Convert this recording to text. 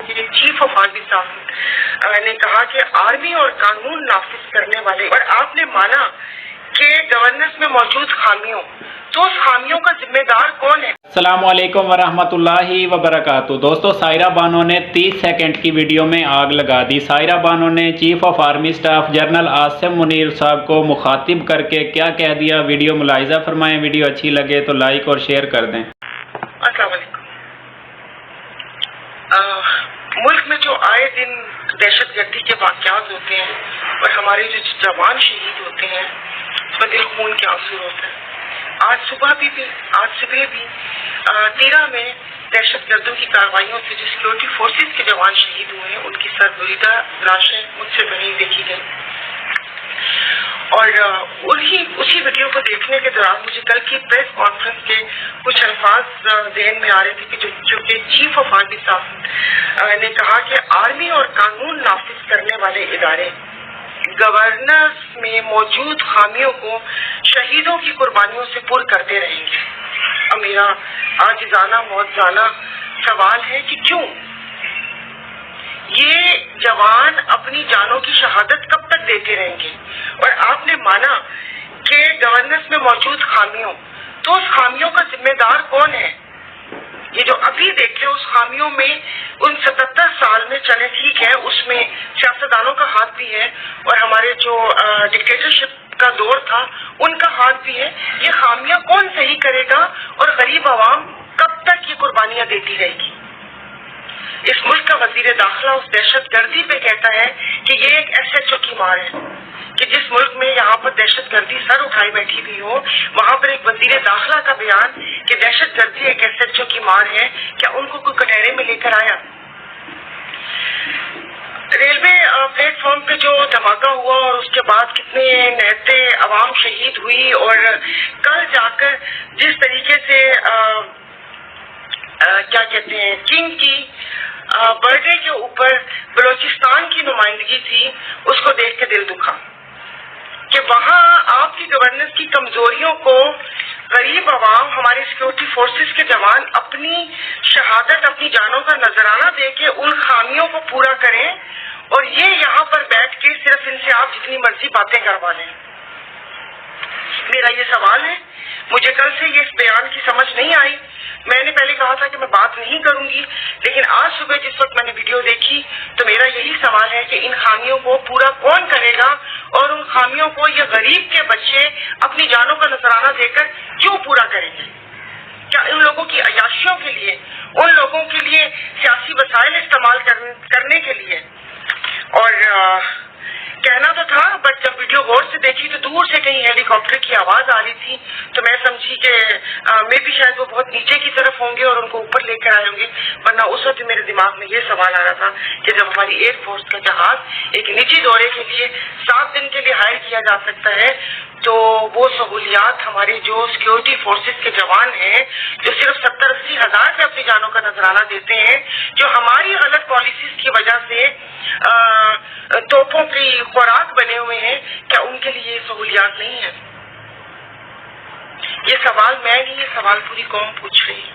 Chief of army staff نے کہا کہ آرمی اور قانون نافذ کرنے والے، اور آپ نے مانا کہ گورننس میں موجود خامیوں، تو اس خامیوں کا ذمہ دار کون ہے؟ السلام علیکم ورحمۃ اللہ وبرکاتہ۔ دوستو، سائرہ بانو نے 30 سیکنڈ کی ویڈیو میں آگ لگا دی۔ سائرہ بانو نے chief of army staff general Asim Munir صاحب کو مخاطب کر کے کیا کہہ دیا، ویڈیو ملاحظہ فرمائیں۔ ویڈیو اچھی لگے تو لائک اور شیئر کر دیں۔ السلام علیکم۔ ملک میں جو آئے دن دہشت گردی کے واقعات ہوتے ہیں اور ہمارے جو جوان شہید ہوتے ہیں، اس میں دل خون کے آنسو ہوتے ہیں۔ آج صبح بھی 13 میں دہشت گردوں کی کارروائیوں سے جو سیکورٹی فورسز کے جوان شہید ہوئے ہیں، ان کی سربریدہ لاشیں مجھ سے نہیں دیکھی گئی، اور اسی ویڈیو کو دیکھنے کے دوران مجھے کل کی پریس کانفرنس کے کچھ الفاظ ذہن میں آ رہے تھے کہ جو کہ چیف آف آرمی اسٹاف نے کہا کہ آرمی اور قانون نافذ کرنے والے ادارے گورننس میں موجود خامیوں کو شہیدوں کی قربانیوں سے پر کرتے رہیں گے۔ اب میرا عاجزانہ موزانہ سوال ہے کہ کیوں یہ جوان اپنی جانوں کی شہادت کب تک دیتے رہیں گے؟ اور آپ نے مانا کہ گورننس میں موجود خامیوں، تو اس خامیوں کا ذمہ دار کون ہے؟ یہ جو ابھی دیکھے اس خامیوں میں ان 77 سال میں چلے، ٹھیک ہے، اس میں سیاستدانوں کا ہاتھ بھی ہے اور ہمارے جو ڈکٹیٹرشپ کا دور تھا ان کا ہاتھ بھی ہے۔ یہ خامیاں کون صحیح کرے گا اور غریب عوام کب تک یہ قربانیاں دیتی رہے گی؟ اس ملک کا وزیر داخلہ اس دہشت گردی پہ کہتا ہے کہ یہ ایک SHO کی مار ہے، کہ جس ملک میں یہاں پر دہشت گردی سر اٹھائی بیٹھی ہوئی ہو، وہاں پر ایک وزیر داخلہ کا بیان کہ دہشت گردی ایک SHO کی مار ہے، کیا ان کو کوئی کٹہرے میں لے کر آیا؟ ریلوے پلیٹ فارم پہ جو دھماکہ ہوا اور اس کے بعد کتنے نہتے عوام شہید ہوئی، اور کل جا کر جس طریقے سے کیا کہتے ہیں کنگ کی برتھ ڈے کے اوپر بلوچستان کی نمائندگی تھی، اس کو دیکھ کے دل دکھا کہ وہاں آپ کی گورننس کی کمزوریوں کو غریب عوام، ہمارے سیکورٹی فورسز کے جوان اپنی شہادت، اپنی جانوں کا نذرانہ دے کے ان خامیوں کو پورا کریں، اور یہ یہاں پر بیٹھ کے صرف ان سے آپ جتنی مرضی باتیں کروا لیں۔ میرا یہ سوال ہے، مجھے کل سے یہ اس بیان کی سمجھ نہیں آئی۔ میں نے پہلے کہا تھا کہ میں بات نہیں کروں گی، لیکن آج صبح جس وقت میں نے ویڈیو دیکھی تو میرا یہی سوال ہے کہ ان خامیوں کو پورا کون کرے گا، اور ان خامیوں کو یہ غریب کے بچے اپنی جانوں کا نذرانہ دے کر کیوں پورا کریں گے؟ کیا ان لوگوں کی عیاشیوں کے لیے، ان لوگوں کے لیے سیاسی وسائل استعمال کرنے کے لیے؟ اور کہنا تو تھا، بٹ جب ویڈیو غور سے دیکھی تو دور سے کہیں ہیلی کاپٹر کی آواز آ رہی تھی، تو میں سمجھی کہ میں بھی شاید وہ بہت نیچے کی طرف ہوں گے اور ان کو اوپر لے کر آئے ہوں گے، ورنہ اس وقت میرے دماغ میں یہ سوال آ رہا تھا کہ جب ہماری ایئر فورس کا جہاز ایک نجی دورے کے لیے 7 دن کے لیے ہائر کیا جا سکتا ہے، تو وہ سہولیات ہمارے جو سیکورٹی فورسز کے جوان ہیں جو صرف 70-80 ہزار سے اپنی جانوں کا نذرانہ دیتے ہیں، جو ہماری غلط پالیسیز کی وجہ سے توپوں کی خوراک بنے ہوئے ہیں، کیا ان کے لیے یہ سہولیات نہیں ہیں؟ یہ سوال میں نہیں، یہ سوال پوری قوم پوچھ رہی ہے۔